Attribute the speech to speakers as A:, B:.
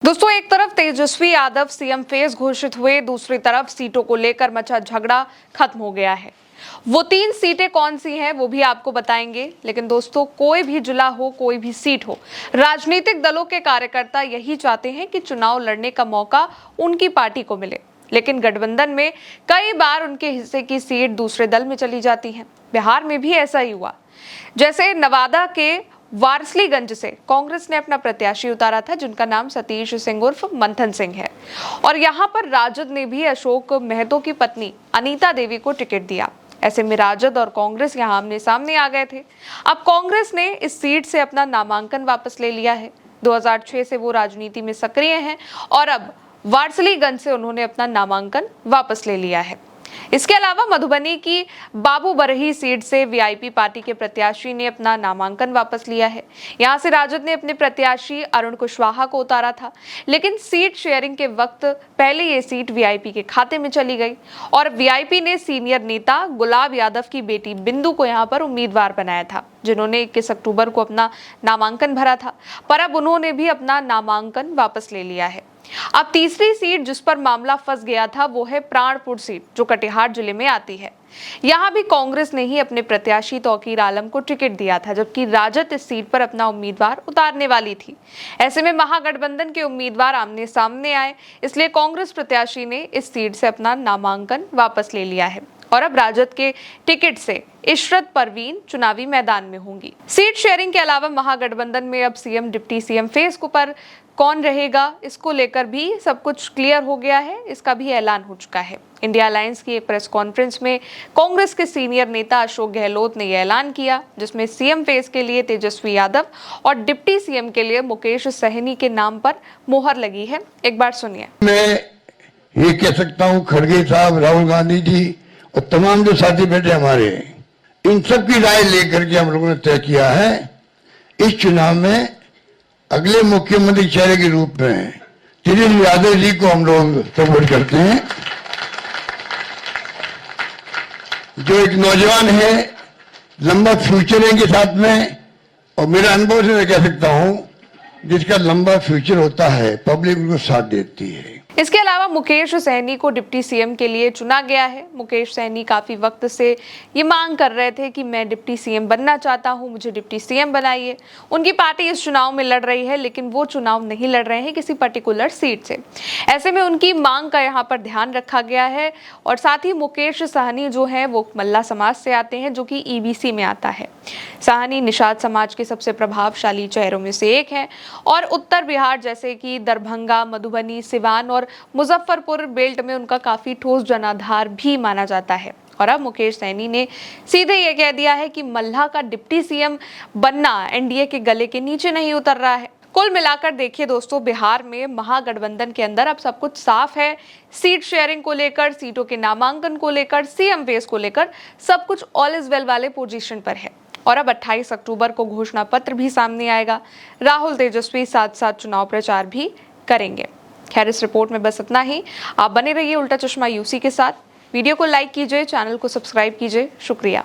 A: दोस्तों, एक तरफ तेजस्वी यादव सीएम फेस घोषित हुए, दूसरी तरफ सीटों को लेकर मचा झगड़ा खत्म हो गया है। वो 3 सीटें कौन सी हैं वो भी आपको बताएंगे। लेकिन दोस्तों, कोई भी जिला हो, कोई भी सीट हो, राजनीतिक दलों के कार्यकर्ता यही चाहते हैं कि चुनाव लड़ने का मौका उनकी पार्टी को मिले। लेकिन गठबंधन में कई बार उनके हिस्से की सीट दूसरे दल में चली जाती है। बिहार में भी ऐसा ही हुआ। जैसे नवादा के वारसलीगंज से कांग्रेस ने अपना प्रत्याशी उतारा था, जिनका नाम सतीश सिंह उर्फ मंथन सिंह है। और यहां पर राजद ने भी अशोक महतो की पत्नी अनीता देवी को टिकट दिया। ऐसे में राजद और कांग्रेस यहां आमने सामने आ गए थे। अब कांग्रेस ने इस सीट से अपना नामांकन वापस ले लिया है। 2006 से वो राजनीति में सक्रिय हैं और अब वारसलीगंज से उन्होंने अपना नामांकन वापस ले लिया है। इसके अलावा मधुबनी की बाबू बरही सीट से वीआईपी पार्टी के प्रत्याशी ने अपना नामांकन वापस लिया है। यहां से राजद ने अपने प्रत्याशी अरुण कुशवाहा को उतारा था, लेकिन सीट शेयरिंग के वक्त पहले ये सीट वीआईपी के खाते में चली गई और वीआईपी ने सीनियर नेता गुलाब यादव की बेटी बिंदु को यहां पर उम्मीदवार बनाया था, जिन्होंने 21 अक्टूबर को अपना नामांकन भरा था। पर अब उन्होंने भी अपना नामांकन वापस ले लिया है। अब तीसरी सीट जिस पर मामला फंस गया था वो है प्राणपुर सीट, जो कटिहार जिले में आती है। यहां भी कांग्रेस ने ही अपने प्रत्याशी तौकीर आलम को टिकट दिया था, जबकि राजद इस सीट पर अपना उम्मीदवार उतारने वाली थी। ऐसे में महागठबंधन के उम्मीदवार आमने सामने आए, इसलिए कांग्रेस प्रत्याशी ने इस सीट से अपना नामांकन वापस ले लिया है और अब राजद के टिकट से इशरत परवीन चुनावी मैदान में होंगी। सीट शेयरिंग के अलावा महागठबंधन में अब सीएम डिप्टी सीएम फेस पर कौन रहेगा, इसको लेकर भी सब कुछ क्लियर हो गया है। इसका भी ऐलान हो चुका है। इंडिया अलायंस की एक प्रेस कॉन्फ्रेंस में कांग्रेस के सीनियर नेता अशोक गहलोत ने यह ऐलान किया, जिसमें सीएम फेस के लिए तेजस्वी यादव और डिप्टी सीएम के लिए मुकेश सहनी के नाम पर मोहर लगी है। एक बार सुनिए।
B: मैं ये कह सकता हूँ, खड़गे साहब, राहुल गांधी जी और तमाम जो साथी बैठे हमारे, इन सब की राय लेकर के हम लोगों ने तय किया है इस चुनाव में अगले मुख्यमंत्री चेहरे के रूप में तेजस्वी यादव जी को हम लोग सपोर्ट करते हैं। जो एक नौजवान है, लंबा फ्यूचर है इनके साथ में, और मेरा अनुभव से मैं कह सकता हूं, जिसका लंबा फ्यूचर होता है पब्लिक उनको साथ देती है।
A: इसके अलावा मुकेश सहनी को डिप्टी सीएम के लिए चुना गया है। मुकेश सहनी काफी वक्त से ये मांग कर रहे थे कि मैं डिप्टी सीएम बनना चाहता हूं, मुझे डिप्टी सीएम बनाइए। उनकी पार्टी इस चुनाव में लड़ रही है, लेकिन वो चुनाव नहीं लड़ रहे हैं किसी पर्टिकुलर सीट से। ऐसे में उनकी मांग का यहाँ पर ध्यान रखा गया है। और साथ ही मुकेश सहनी जो है वो मल्ला समाज से आते हैं, जो कि ईबीसी में आता है। सहनी निषाद समाज के सबसे प्रभावशाली चेहरों में से एक है और उत्तर बिहार जैसे कि दरभंगा, मधुबनी, सिवान और मुजफ्फरपुर बेल्ट में उनका काफी ठोस जनाधार भी माना जाता है। और अब मुकेश सहनी ने सीधे ये कह दिया है कि मल्ला का डिप्टी सीएम बनना एनडीए के गले के नीचे नहीं उतर रहा है। कुल मिलाकर देखिए दोस्तों, बिहार में महागठबंधन के अंदर अब सब कुछ साफ है। सीट शेयरिंग को लेकर, सीटों के नामांकन को लेकर, सीएम फेस को लेकर सब कुछ ऑल इज वेल वाले पोजीशन पर है। और अब 28 अक्टूबर को घोषणा पत्र भी सामने आएगा। राहुल तेजस्वी साथ साथ चुनाव प्रचार भी करेंगे। खैर, इस रिपोर्ट में बस इतना ही। आप बने रहिए उल्टा चश्मा यूसी के साथ। वीडियो को लाइक कीजिए, चैनल को सब्सक्राइब कीजिए। शुक्रिया।